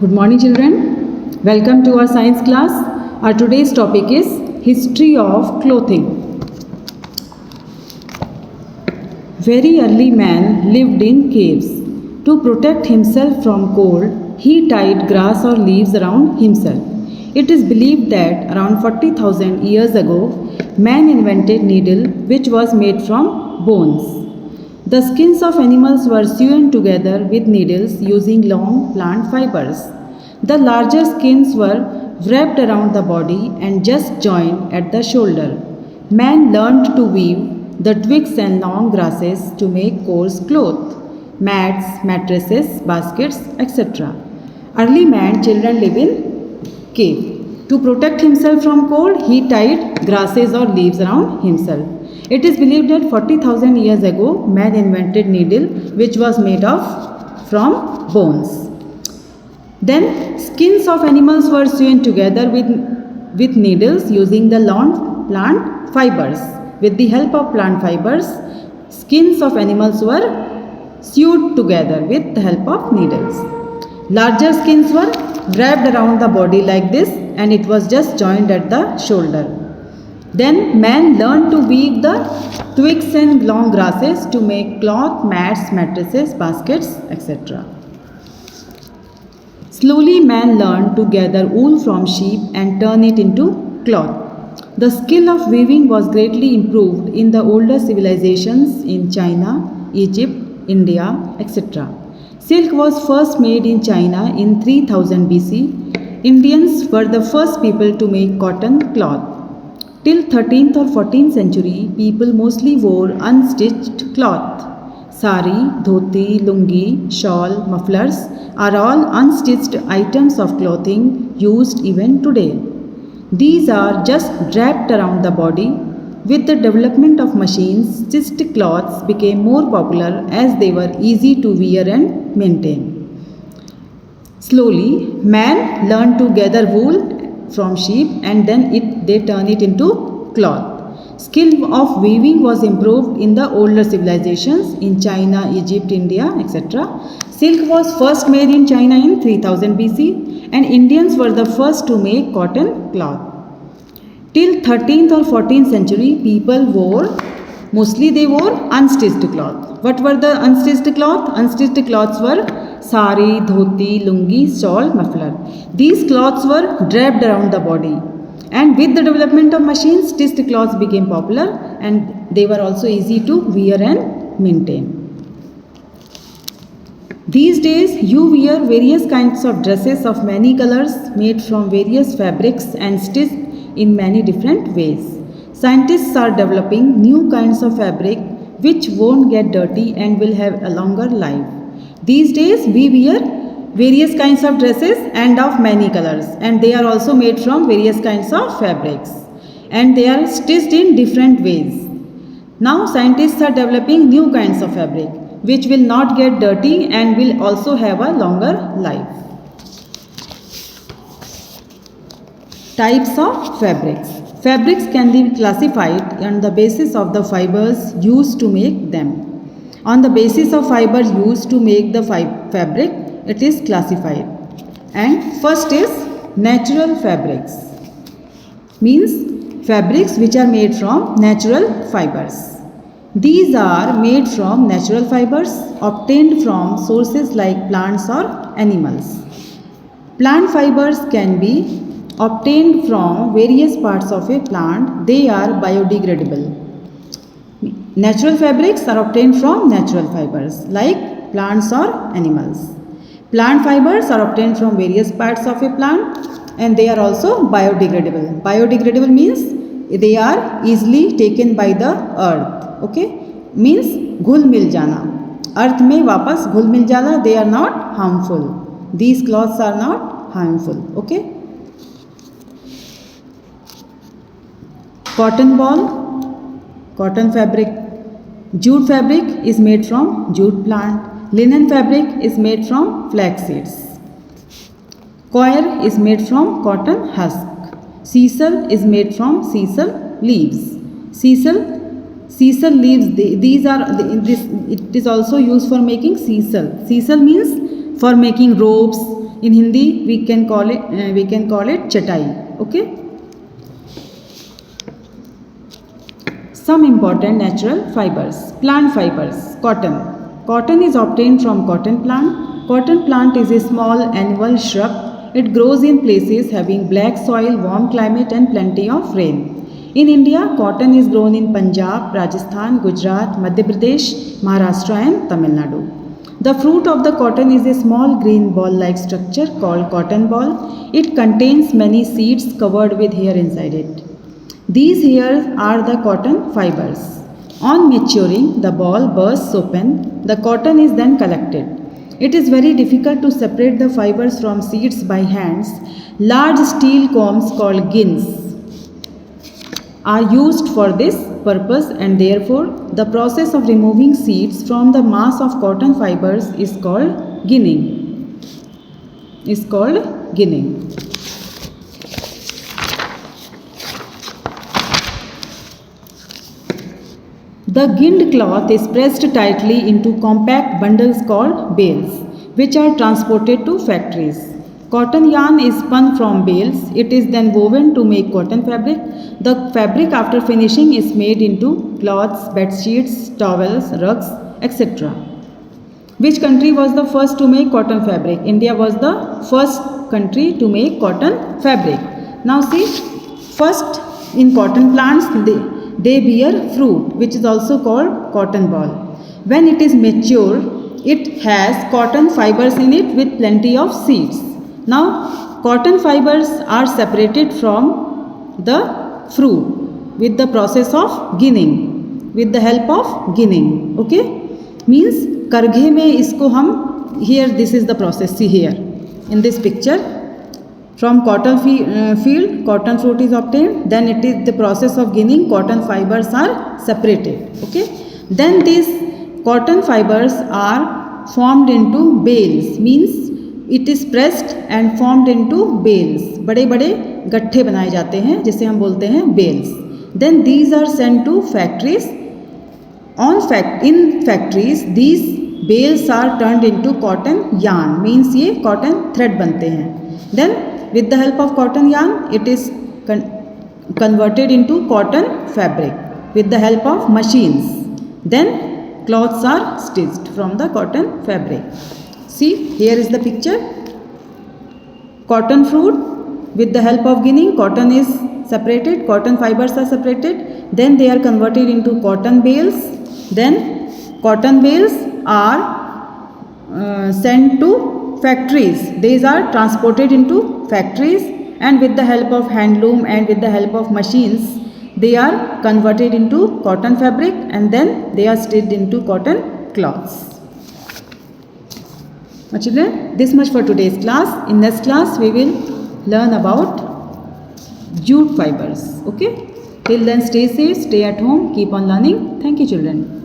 Good morning, children. Welcome to our science class. Our today's topic is history of clothing. Very early man lived in caves. To protect himself from cold, he tied grass or leaves around himself. It is believed that around 40,000 years ago, man invented needle which was made from bones. The skins of animals were sewn together with needles using long plant fibers. The larger skins were wrapped around the body and just joined at the shoulder. Man learned to weave the twigs and long grasses to make coarse cloth, mats, mattresses, baskets, etc. Early man children live in cave. To protect himself from cold, he tied grasses or leaves around himself. It is believed that 40,000 years ago, man invented needle which was made of from bones. Then skins of animals were sewn together with needles using the long plant fibers. With the help of plant fibers, skins of animals were sewed together with the help of needles. Larger skins were wrapped around the body like this and it was just joined at the shoulder. Then man learned to weave the twigs and long grasses to make cloth, mats, mattresses, baskets, etc. Slowly man learned to gather wool from sheep and turn it into cloth. The skill of weaving was greatly improved in the older civilizations in China, Egypt, India, etc. Silk was first made in China in 3000 BC. Indians were the first people to make cotton cloth. Till 13th or 14th century, people mostly wore unstitched cloth. Sari, dhoti, lungi, shawl, mufflers are all unstitched items of clothing used even today. These are just wrapped around the body. With the development of machines, stitched cloths became more popular as they were easy to wear and maintain. Slowly, man learned to gather wool from sheep and then they turn it into cloth. Skill of weaving was improved in the older civilizations in China, Egypt, India, etc. Silk was first made in China in 3000 BC and Indians were the first to make cotton cloth. Till 13th or 14th century, people wore unstitched cloth. What were the unstitched cloth? Unstitched cloths were sari, dhoti, lungi, shawl, muffler. These cloths were draped around the body. And with the development of machines, stitched cloths became popular and they were also easy to wear and maintain. These days, you wear various kinds of dresses of many colors made from various fabrics and stitched in many different ways. Scientists are developing new kinds of fabric which won't get dirty and will have a longer life. These days, we wear various kinds of dresses and of many colors, and they are also made from various kinds of fabrics and they are stitched in different ways. Now scientists are developing new kinds of fabric which will not get dirty and will also have a longer life. Types of fabrics. Fabrics can be classified on the basis of the fibers used to make them. On the basis of fibers used to make the fabric, it is classified. And first is natural fabrics. Means fabrics which are made from natural fibers. These are made from natural fibers obtained from sources like plants or animals. Plant fibers can be obtained from various parts of a plant. They are biodegradable. Natural fabrics are obtained from natural fibers like plants or animals. Plant fibers are obtained from various parts of a plant and they are also biodegradable. Biodegradable means they are easily taken by the earth. Okay? Means घुल मिल जाना. Earth में वापस घुल मिल जाना. They are not harmful. These cloths are not harmful. Okay? Cotton ball, cotton fabric. Jute fabric is made from jute plant. Linen fabric is made from flax seeds. Coir is made from cotton husk. Sisal is made from sisal leaves. Sisal leaves, it is also used for making sisal. Sisal means for making ropes. In Hindi, we can call it chatai. Okay. Some important natural fibers. Plant fibers. Cotton. Cotton is obtained from cotton plant. Cotton plant is a small annual shrub. It grows in places having black soil, warm climate and plenty of rain. In India, cotton is grown in Punjab, Rajasthan, Gujarat, Madhya Pradesh, Maharashtra and Tamil Nadu. The fruit of the cotton is a small green ball-like structure called cotton ball. It contains many seeds covered with hair inside it. These hairs are the cotton fibers. On maturing, the ball bursts open. The cotton is then collected. It is very difficult to separate the fibers from seeds by hands. Large steel combs called gins are used for this purpose, and therefore the process of removing seeds from the mass of cotton fibers is called ginning. The ginned cloth is pressed tightly into compact bundles called bales, which are transported to factories. Cotton yarn is spun from bales. It is then woven to make cotton fabric. The fabric after finishing is made into cloths, bed sheets, towels, rugs, etc. Which country was the first to make cotton fabric? India was the first country to make cotton fabric. Now see, first in cotton plants they bear fruit, which is also called cotton ball. When it is mature, it has cotton fibers in it with plenty of seeds. Now, cotton fibers are separated from the fruit with the process of ginning, with the help of ginning. Okay? Means, karghe mein isko hum, here this is the process, see here, in this picture. From cotton field, cotton fruit is obtained, then it is the process of ginning, cotton fibers are separated. Okay? Then these cotton fibers are formed into bales, means it is pressed and formed into bales. बड़े बड़े गट्ठे बनाए जाते हैं जिसे हम बोलते हैं bales. Then these are sent to factories. In factories, these bales are turned into cotton yarn, means ये cotton thread बनते हैं. Then with the help of cotton yarn, it is converted into cotton fabric with the help of machines. Then cloths are stitched from the cotton fabric. See, here is the picture. Cotton fruit, with the help of ginning, cotton is separated, cotton fibers are separated, then they are converted into cotton bales. Then cotton bales are sent to factories. These are transported into factories, and with the help of handloom and with the help of machines, they are converted into cotton fabric, and then they are stitched into cotton cloths. Children, this much for today's class. In next class, we will learn about jute fibers. Okay? Till then, stay safe, stay at home, keep on learning. Thank you, children.